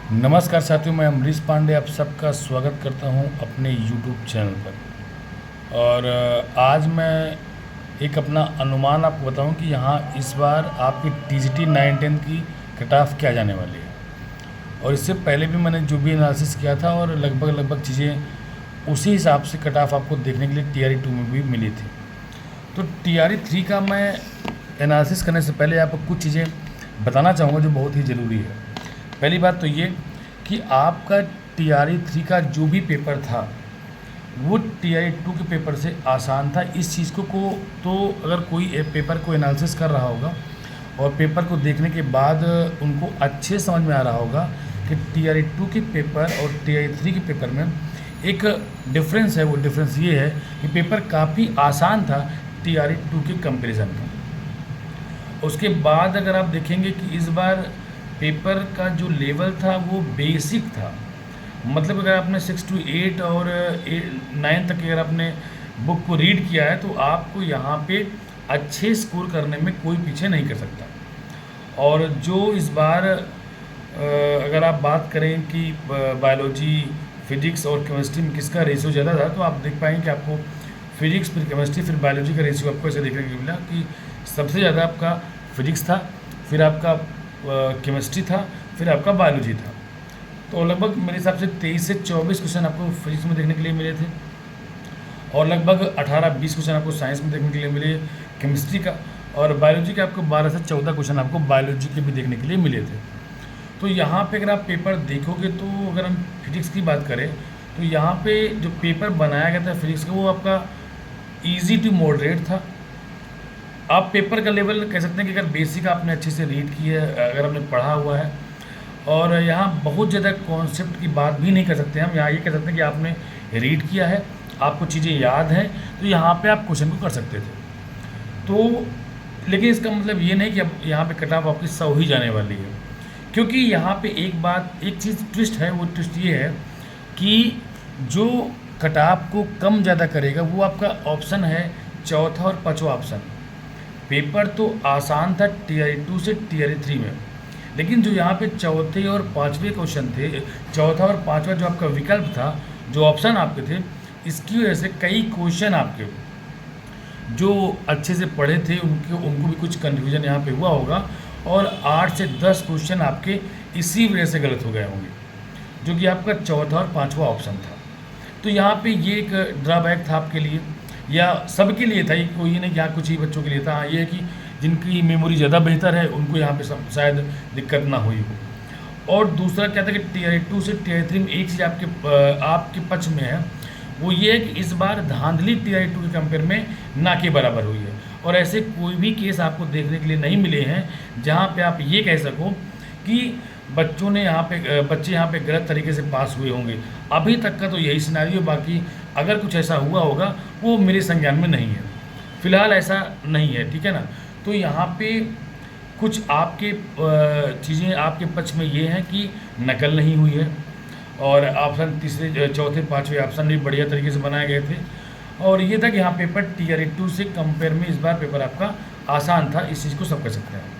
नमस्कार साथियों, मैं अमरीश पांडे आप सबका स्वागत करता हूं अपने YouTube चैनल पर। और आज मैं एक अपना अनुमान आपको बताऊं कि यहाँ इस बार आपकी TGT 9-10 की कट ऑफ क्या जाने वाली है। और इससे पहले भी मैंने जो भी एनालिसिस किया था और लगभग चीज़ें उसी हिसाब से कट ऑफ आपको देखने के लिए TRE 2 में भी मिली थी। तो TRE 3 का मैं एनालिसिस करने से पहले आपको कुछ चीज़ें बताना चाहूँगा जो बहुत ही ज़रूरी है। पहली बात तो ये कि आपका TRE 3 का जो भी पेपर था वो TRE 2 के पेपर से आसान था। इस चीज़ को तो अगर कोई पेपर को एनालिसिस कर रहा होगा और पेपर को देखने के बाद उनको अच्छे समझ में आ रहा होगा कि TRE 2 के पेपर और TRE 3 के पेपर में एक डिफरेंस है। वो डिफरेंस ये है कि पेपर काफ़ी आसान था TRE 2 के कंपैरिजन में। उसके बाद अगर आप देखेंगे कि इस बार पेपर का जो लेवल था वो बेसिक था। मतलब अगर आपने 6 to 8 और 9 तक अगर आपने बुक को रीड किया है तो आपको यहाँ पे अच्छे स्कोर करने में कोई पीछे नहीं कर सकता। और जो इस बार अगर आप बात करें कि बायोलॉजी, फिजिक्स और केमिस्ट्री में किसका रेशियो ज़्यादा था तो आप देख पाएंगे कि आपको फिजिक्स फिर केमिस्ट्री फिर बायोलॉजी का रेशियो आपको ऐसे देखने को मिला कि सबसे ज़्यादा आपका फिजिक्स था, फिर आपका केमिस्ट्री था, फिर आपका बायोलॉजी था। तो लगभग मेरे हिसाब से 23 से 24 क्वेश्चन आपको फिजिक्स में देखने के लिए मिले थे और लगभग 18-20 क्वेश्चन आपको साइंस में देखने के लिए मिले केमिस्ट्री का, और बायोलॉजी के आपको 12 से 14 क्वेश्चन आपको बायोलॉजी के भी देखने के लिए मिले थे। तो यहाँ पे अगर आप पेपर देखोगे तो अगर हम फिजिक्स की बात करें तो यहाँ पे जो पेपर बनाया गया था फिजिक्स का वो आपका ईजी टू मॉडरेट था। आप पेपर का लेवल कह सकते हैं कि अगर बेसिक आपने अच्छे से रीड किया है, अगर आपने पढ़ा हुआ है, और यहाँ बहुत ज़्यादा कॉन्सेप्ट की बात भी नहीं कर सकते हम, यहाँ ये कह सकते हैं कि आपने रीड किया है, आपको चीज़ें याद हैं, तो यहाँ पे आप क्वेश्चन को कर सकते थे। तो लेकिन इसका मतलब ये नहीं कि अब यहाँ पे कट ऑफ आपकी 100 ही जाने वाली है, क्योंकि यहाँ पे एक चीज़ ट्विस्ट है। वो ट्विस्ट ये है कि जो कट ऑफ को कम ज़्यादा करेगा वो आपका ऑप्शन है चौथा और पाँचवा ऑप्शन। पेपर तो आसान था TRE 2 से TRE 3 में, लेकिन जो यहाँ पे चौथे और पाँचवें क्वेश्चन थे, चौथा और पाँचवा जो आपका विकल्प था, जो ऑप्शन आपके थे, इसकी वजह से कई क्वेश्चन आपके जो अच्छे से पढ़े थे उनको भी कुछ कन्फ्यूजन यहाँ पे हुआ होगा, और 8 से 10 क्वेश्चन आपके इसी वजह से गलत हो गए होंगे, जो कि आपका चौथा और पाँचवा ऑप्शन था। तो यहाँ पे ये एक ड्रॉबैक था आपके लिए, या सबके लिए था, ये कोई नहीं कि यहाँ कुछ ही बच्चों के लिए था। हाँ, ये है कि जिनकी मेमोरी ज़्यादा बेहतर है उनको यहाँ पे शायद दिक्कत ना हुई हो। और दूसरा क्या था कि TRE 2 से TRE 3 में एक चीज़ आपके पक्ष में है, वो ये है कि इस बार धांधली TRE 2 के कंपेयर में ना के बराबर हुई है, और ऐसे कोई भी केस आपको देखने के लिए नहीं मिले हैं जहाँ पे आप ये कह सको कि बच्चे यहाँ पे गलत तरीके से पास हुए होंगे। अभी तक का तो यही सिनारियो, बाकी अगर कुछ ऐसा हुआ होगा वो मेरे संज्ञान में नहीं है, फ़िलहाल ऐसा नहीं है, ठीक है ना। तो यहाँ पे कुछ आपके चीज़ें आपके पक्ष में ये हैं कि नकल नहीं हुई है, और ऑप्शन तीसरे चौथे पाँचवें ऑप्शन भी बढ़िया तरीके से बनाए गए थे, और ये था कि यहाँ पेपर TRE 2 से कंपेयर में इस बार पेपर आपका आसान था। इस चीज़ को सब कर सकते हैं।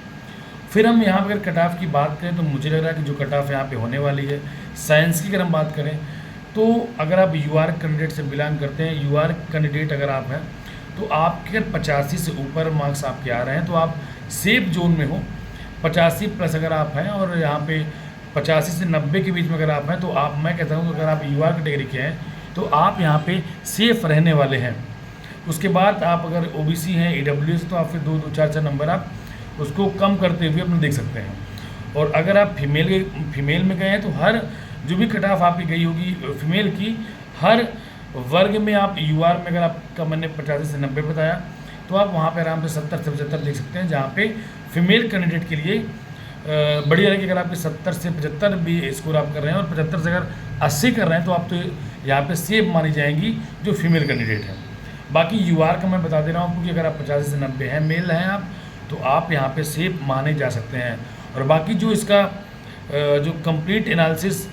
फिर हम यहाँ पर अगर कट ऑफ की बात करें तो मुझे लग रहा है कि जो कट ऑफ यहाँ पे होने वाली है साइंस की, अगर हम बात करें तो अगर आप UR कैंडिडेट से बिलोंग करते हैं, UR कैंडिडेट अगर आप हैं तो आपके अगर 85 से ऊपर मार्क्स आपके आ रहे हैं तो आप सेफ जोन में हो। 85 प्लस अगर आप हैं और यहाँ पे 85 से 90 के बीच में अगर आप हैं तो मैं कहता हूँ अगर आप UR कैटेगरी के हैं तो आप यहाँ पे सेफ रहने वाले हैं। उसके बाद आप अगर OBC हैं, EWS, तो आप फिर 2-4 नंबर आप उसको कम करते हुए अपने देख सकते हैं। और अगर आप फीमेल में गए हैं तो हर जो भी कट ऑफ आपकी गई होगी फीमेल की, हर वर्ग में आप UR में अगर आपका मैंने 85 से 90 बताया तो आप वहाँ पे आराम से 70 से 75 देख सकते हैं, जहाँ पे फीमेल कैंडिडेट के लिए बढ़िया है कि अगर आपके 70 से 75 भी स्कोर आप कर रहे हैं और 75 से अगर 80 कर रहे हैं तो आप तो यहाँ पे सेफ मानी जाएंगी जो फीमेल कैंडिडेट है। बाकी UR का मैं बता दे रहा हूँ क्योंकि अगर आप 85 से 90 हैं, मेल हैं आप, तो आप यहाँ पे सेफ माने जा सकते हैं। और बाकी जो इसका जो कंप्लीट एनालिसिस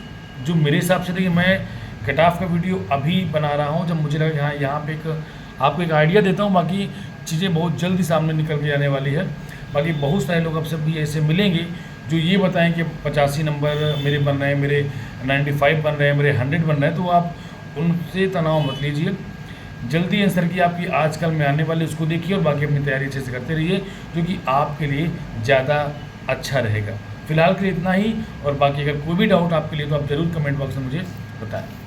जो मेरे हिसाब से देखिए, मैं कट ऑफ का वीडियो अभी बना रहा हूँ जब मुझे लगा कि हाँ यहाँ पे आपको एक आइडिया देता हूँ, बाकी चीज़ें बहुत जल्दी सामने निकल के आने वाली है। बाकी बहुत सारे लोग अब सब भी ऐसे मिलेंगे जो ये बताएं कि 85 नंबर मेरे बन रहे हैं, मेरे 95 बन रहे हैं, मेरे 100 बन रहे हैं, तो आप उनसे तनाव मत लीजिए। जल्दी आंसर की आपकी आजकल में आने वाली उसको देखिए और बाकी अपनी तैयारी अच्छे से करते रहिए, जो कि आपके लिए ज़्यादा अच्छा रहेगा। फिलहाल के लिए इतना ही, और बाकी अगर कोई भी डाउट आपके लिए तो आप ज़रूर कमेंट बॉक्स में मुझे बताएं।